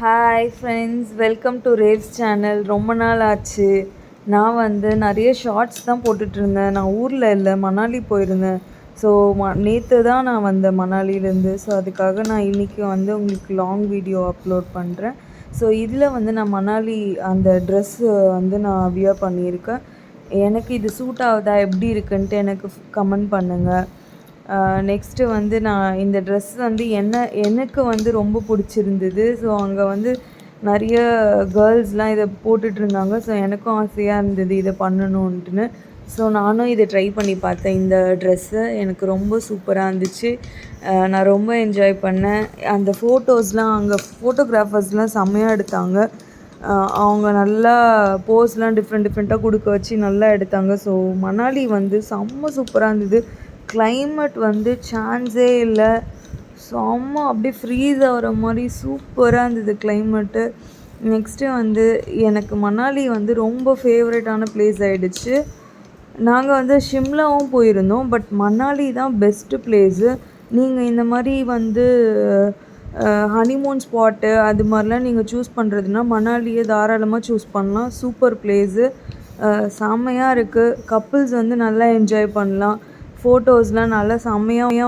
Hi friends, welcome to ரேவ்ஸ் channel. ரொம்ப நாள் ஆச்சு. நான் நிறைய ஷார்ட்ஸ் தான் போட்டுட்ருந்தேன். நான் ஊரில் இல்லை, மணாலி போயிருந்தேன். ஸோ நேற்று தான் நான் வந்தேன் மணாலியிலேருந்து. ஸோ அதுக்காக நான் இன்றைக்கி உங்களுக்கு லாங் வீடியோ அப்லோட் பண்ணுறேன். ஸோ இதில் நான் மணாலி அந்த ட்ரெஸ்ஸு நான் வியர் பண்ணியிருக்கேன். எனக்கு இது சூட் ஆகுதா, எப்படி இருக்குன்ட்டு எனக்கு கமெண்ட் பண்ணுங்கள். நெக்ஸ்ட்டு நான் இந்த ட்ரெஸ் எனக்கு ரொம்ப பிடிச்சிருந்தது. ஸோ அங்கே நிறைய கேர்ள்ஸ்லாம் இதை போட்டுட்ருந்தாங்க. ஸோ எனக்கும் ஆசையாக இருந்தது இதை பண்ணணுன்ட்டுன்னு. ஸோ நானும் இதை ட்ரை பண்ணி பார்த்தேன். இந்த ட்ரெஸ்ஸு எனக்கு ரொம்ப சூப்பராக இருந்துச்சு. நான் ரொம்ப என்ஜாய் பண்ணேன். அந்த ஃபோட்டோஸ்லாம் அங்கே ஃபோட்டோகிராஃபர்ஸ்லாம் செம்மையாக எடுத்தாங்க. அவங்க நல்லா போஸ்லாம் டிஃப்ரெண்ட்டாக கொடுக்க வச்சு நல்லா எடுத்தாங்க. ஸோ மணாலி செம்ம சூப்பராக இருந்தது. கிளைமேட் சான்ஸே இல்லை. செம்ம அப்படியே ஃப்ரீஸ் ஆகிற மாதிரி சூப்பராக இருந்தது கிளைமேட்டு. நெக்ஸ்ட்டு எனக்கு மணாலி ரொம்ப ஃபேவரட்டான ப்ளேஸ் ஆகிடுச்சு. நாங்கள் ஷிம்லாவும் போயிருந்தோம். பட் மணாலி தான் பெஸ்ட்டு ப்ளேஸு. நீங்கள் இந்த மாதிரி ஹனிமூன் ஸ்பாட்டு அது மாதிரிலாம் நீங்கள் சூஸ் பண்ணுறதுனா மணாலியை தாராளமாக சூஸ் பண்ணலாம். சூப்பர் ப்ளேஸு, செம்மையாக இருக்குது. கப்புள்ஸ் நல்லா என்ஜாய் பண்ணலாம். ஃபோட்டோஸ்லாம் நல்லா செம்மையாக